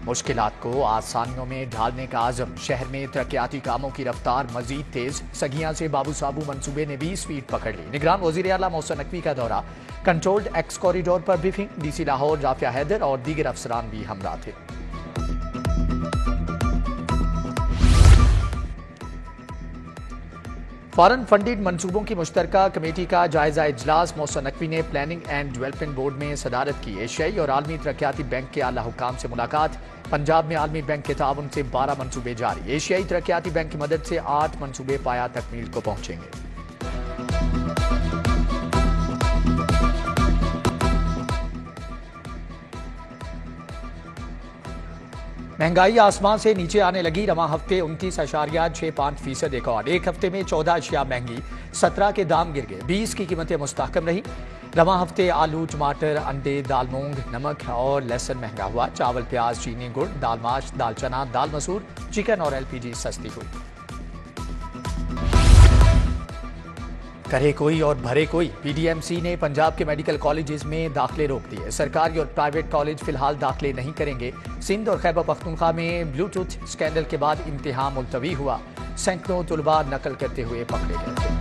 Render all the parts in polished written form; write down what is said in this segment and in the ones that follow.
मुश्किलात को आसानियों में ढालने का आजम। शहर में तरक्याती कामों की रफ्तार मजीद तेज। सगियां से बाबू साबू मंसूबे ने भी स्पीड पकड़ ली। निगरान वजीर आला मोहसिन नकवी का दौरा। कंट्रोल्ड एक्स कॉरिडोर पर ब्रीफिंग। डीसी लाहौर राफिया हैदर और दीगर अफसरान भी हमरा थे। फॉरेन फंडेड मंसूबों की मुश्तरका कमेटी का जायजा इजलास। मोहसिन नकवी ने प्लानिंग एंड डेवलपमेंट बोर्ड में सदारत की। एशियाई और आलमी तरक्याती बैंक के आला हुकाम से मुलाकात। पंजाब में आलमी बैंक के ताउन से 12 मंसूबे जारी। एशियाई तरक्याती बैंक की मदद से 8 मंसूबे पाया तकमील को पहुंचेंगे। महंगाई आसमान से नीचे आने लगी। रवां हफ्ते 29.65% रिकॉर्ड। एक हफ्ते में 14 अशिया महंगी, 17 के दाम गिर गए। 20 की कीमतें मुस्तहकम रही। रवां हफ्ते आलू, टमाटर, अंडे, दाल मूंग, नमक और लहसुन महंगा हुआ। चावल, प्याज, चीनी, गुड़, दाल माश, दाल चना, दाल मसूर, चिकन और LPG सस्ती हुई। करे कोई और भरे कोई। PDMC ने पंजाब के मेडिकल कॉलेजेस में दाखिले रोक दिए। सरकारी और प्राइवेट कॉलेज फिलहाल दाखिले नहीं करेंगे। सिंध और खैबर पख्तूनख्वा में ब्लूटूथ स्कैंडल के बाद इम्तिहान मुलतवी हुआ। सैकड़ों तुलबा नकल करते हुए पकड़े गए थे।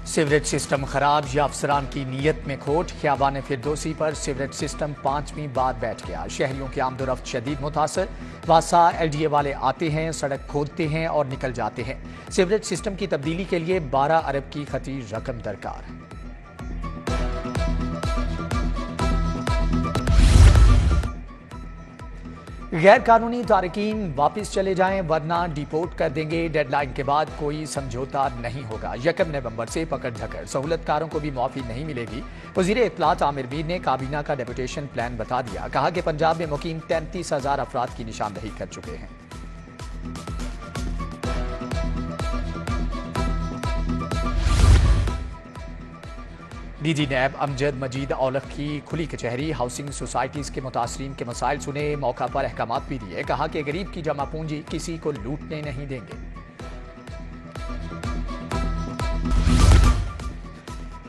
सीवरेज सिस्टम खराब या अफसरान की नीयत में खोट। ख्याबान फिरदौसी पर सीवरेज सिस्टम 5वीं बार बैठ गया। शहरियों की आमदोरफ्त शदीद मुतासर। वासा LDA वाले आते हैं, सड़क खोदते हैं और निकल जाते हैं। सीवरेज सिस्टम की तब्दीली के लिए 12 अरब की खती रकम दरकार। गैर कानूनी तारकीन वापस चले जाएं वरना डिपोर्ट कर देंगे। डेडलाइन के बाद कोई समझौता नहीं होगा। 1 नवंबर से पकड़ धकड़। सहूलतकारों को भी माफी नहीं मिलेगी। वजीर इत्तलात आमिर मीर ने काबीना का डेपुटेशन प्लान बता दिया। कहा कि पंजाब में मुकीम 33,000 अफराद की निशानदही कर चुके हैं। DG नैब अमजद मजीद औलख की खुली कचहरी। हाउसिंग सोसाइटीज के मुतासरीन के मसाइल सुने। मौका पर अहकामात भी दिए। कहा कि गरीब की जमा पूंजी किसी को लूटने नहीं देंगे।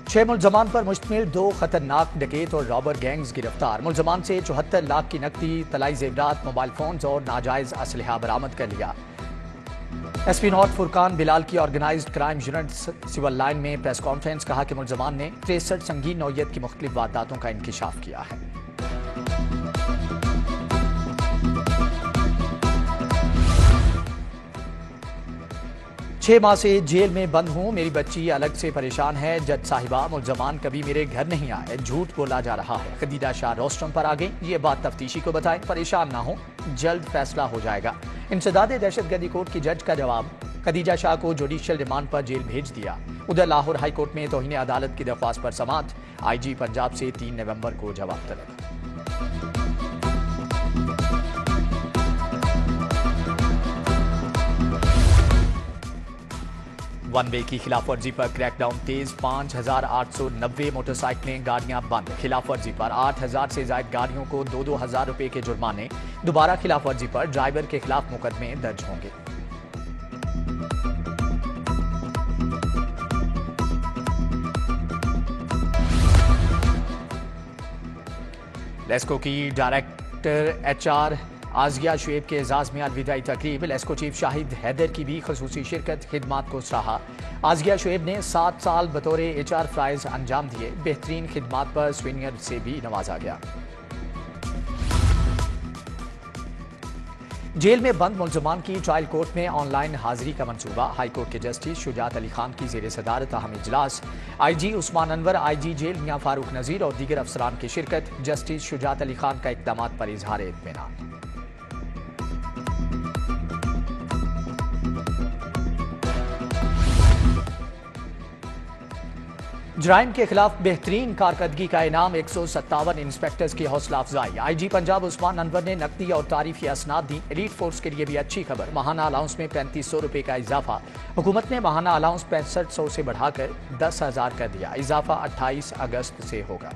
6 मुलजमान पर मुश्तमिल 2 खतरनाक डकैत और रॉबर गैंग्स गिरफ्तार। मुलजमान से 74 लाख की नकदी, तलाई जेवरात, मोबाइल फोन्स और नाजायज असलहा बरामद कर लिया। SP नॉर्थ फुरकान बिलाल की organised crime unit civil line में प्रेस कॉन्फ्रेंस। कहा कि मुलजमान ने 63 संगीन नौयत की मुख्तलिफ वारदातों का इंकिशाफ किया है। छह माह से जेल में बंद हूं, मेरी बच्ची अलग से परेशान है। जज साहिबा, मुलजमान कभी मेरे घर नहीं आए, झूठ बोला जा रहा है। खदीजा शाह रोस्टम पर आ गई। ये बात तफ्तीशी को बताएं। परेशान ना हो, जल्द फैसला हो जाएगा। इंसदाद दहशतगर्दी कोर्ट की जज का जवाब। खदीजा शाह को जुडिशियल रिमांड पर जेल भेज दिया। उधर लाहौर हाई कोर्ट में तौहीन अदालत की दरख्वास्त पर समाअत। IG पंजाब से 3 नवंबर को जवाब तलब। वन वे की खिलाफवर्जी पर क्रैकडाउन तेज। 5,890 मोटरसाइकिलें, गाड़ियां बंद। खिलाफवर्जी पर 8,000 से ज्यादा गाड़ियों को 2-2 हजार रुपए के जुर्माने। दोबारा खिलाफवर्जी पर ड्राइवर के खिलाफ मुकदमे दर्ज होंगे। लेस्को की डायरेक्टर HR आजिया शुएब के एजाज में अलविदाई तकरीब। लेस्को चीफ शाहिद हैदर की भी खसूसी शिरकत। खिदमात को सराहा। आजिया शुएब ने 7 साल बतौर HR फ्राइज अंजाम दिए। बेहतरीन खिदमात पर सीनियर से भी नवाजा गया। जेल में बंद मुलजमान की ट्रायल कोर्ट में ऑनलाइन हाजिरी का मंसूबा। हाई कोर्ट के जस्टिस शुजात अली खान की जेर सदारत अहम इजलास। IG Usman Anwar, IG jail Mian Farooq Nazir और दीगर अफसरान की शिरकत। जस्टिस शुजात अली खान का इक़दामात पर इजहार इत्मीनान। जराइम के खिलाफ बेहतरीन कारकर्दगी का इनाम। 157 इंस्पेक्टर्स की हौसला अफजाई। IG पंजाब उस्मान अनवर ने नकदी और तारीफी असनाद दी। एलीट फोर्स के लिए भी अच्छी खबर। माहाना अलाउंस में 3500 रुपए का इजाफा। हुकूमत ने माहाना अलाउंस 6500 से बढ़ाकर 10,000 कर दिया। इजाफा 28 अगस्त से होगा।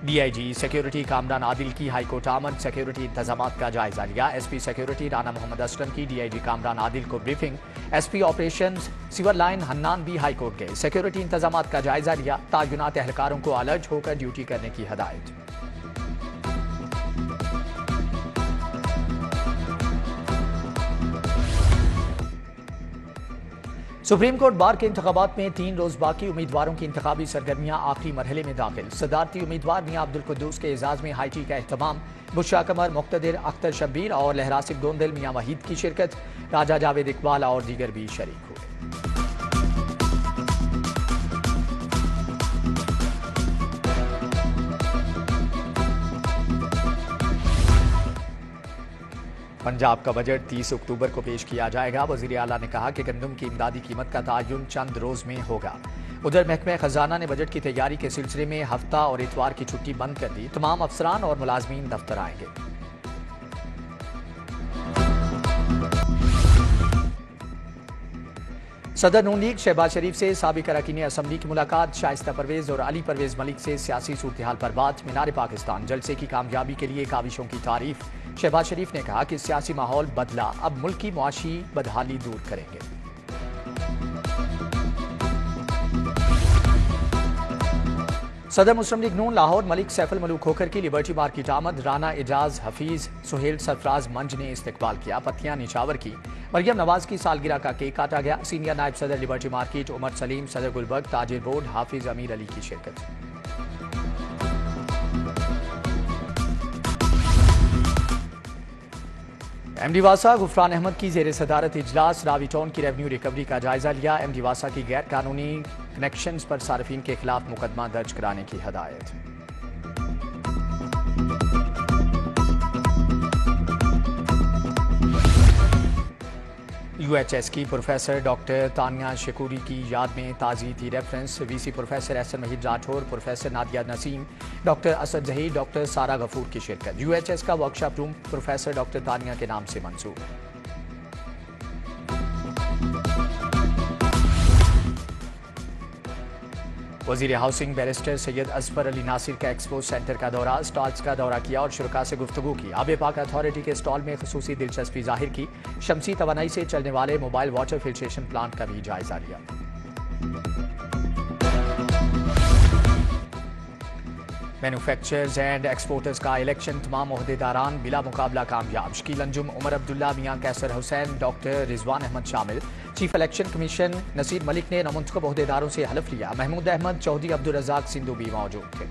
डीआईजी सिक्योरिटी कामरान आदिल की हाईकोर्ट आमद, सिक्योरिटी इंतजामात का जायजा लिया। एसपी सिक्योरिटी राना मोहम्मद असलम की डीआईजी कामरान आदिल को briefing. SP operations civil line Hannan भी हाईकोर्ट गए, सिक्योरिटी इंतजामात का जायजा लिया। तायुनात एहलकारों को अलर्ट होकर ड्यूटी करने की हदायत। सुप्रीम कोर्ट बार के इंतखाबात में 3 रोज बाकी, उम्मीदवारों की इंतखाबी सरगर्मियां आखिरी मरहले में दाखिल। सदारती उम्मीदवार मियां अब्दुल कुद्दूस के एजाज में हाई टी का एहतमाम। बुशरा कमर, मुक्तदिर, अख्तर शब्बीर और लहरासिब गोंदल मियां वहीद की शिरकत। राजा जावेद इकबाल और दीगर भी शरीक हुए। पंजाब का बजट 30 अक्टूबर को पेश किया जाएगा। वजीर आला ने कहा कि गंदम की इमदादी कीमत का तयन चंद रोज में होगा। उधर महकमा खजाना ने बजट की तैयारी के सिलसिले में हफ्ता और इतवार की छुट्टी बंद कर दी। तमाम अफसरान और मुलाजमीन दफ्तर आएंगे। सदर नून लीग शहबाज शरीफ से साबिक अरकान असम्बली की मुलाकात। शाइस्ता परवेज और अली परवेज मलिक से सियासी सूरत-ए-हाल पर बात। मीनार पाकिस्तान जलसे की कामयाबी के लिए काविशों की तारीफ। शहबाज शरीफ ने कहा कि सियासी माहौल बदला, अब मुल्क की मुआशी बदहाली दूर करेंगे। सदर मुस्लिम लीग नून लाहौर मलिक सैफुल मलूक खोखर की लिबर्टी मार्केट आमद। राना एजाज, हफीज, सुहेल सरफराज मंज ने इस्तकबाल किया। पत्तियां निछावर की। मरियम नवाज की सालगिरह का केक काटा गया। सीनियर नायब सदर लिबर्टी मार्केट उमर सलीम, सदर गुलबर्ग, ताजिर बोर्ड हाफिज अमीर अली की शिरकत। एमडी वासा गुफरान अहमद की जेर सदारत इजलास। रावी टाउन की रेवेन्यू रिकवरी का जायजा लिया। एमडी वासा की गैर कानूनी कनेक्शंस पर सार्फिन के खिलाफ मुकदमा दर्ज कराने की हदायत। यूएचएस की प्रोफेसर डॉक्टर तानिया शकूरी की याद में ताज़ीती reference. VC professor Ehsan Maheed Rathore, professor Nadia Naseem, doctor Asad Zaheer, doctor Sara Ghafoor की शिरकत। यूएचएस का workshop room professor doctor Tania के नाम से मंसूब। वजीर हाउसिंग बैरिस्टर सैयद असफर अली नासिर का एक्सपो सेंटर का दौरा, स्टॉल्स का दौरा किया और शुरका से गुफ्तगू की। आब पाक अथॉरिटी के स्टॉल में खसूसी दिलचस्पी जाहिर की। शमसी तवानाई से चलने वाले मोबाइल वाटर फिल्ट्रेशन प्लांट का भी जायजा लिया। मैन्युफैक्चरर्स एंड एक्सपोर्टर्स का इलेक्शन, तमाम ओहदेदारान बिला मुकाबला कामयाब। शकील अंजुम, उमर अब्दुल्ला, मियां कैसर हुसैन, डॉक्टर रिजवान अहमद शामिल। Chief election commission Naseer Malik ने नामुंतखब ओहदेदारों से हलफ लिया। महमूद अहमद, चौधरी अब्दुल रज़ाक सिंधु भी मौजूद थे।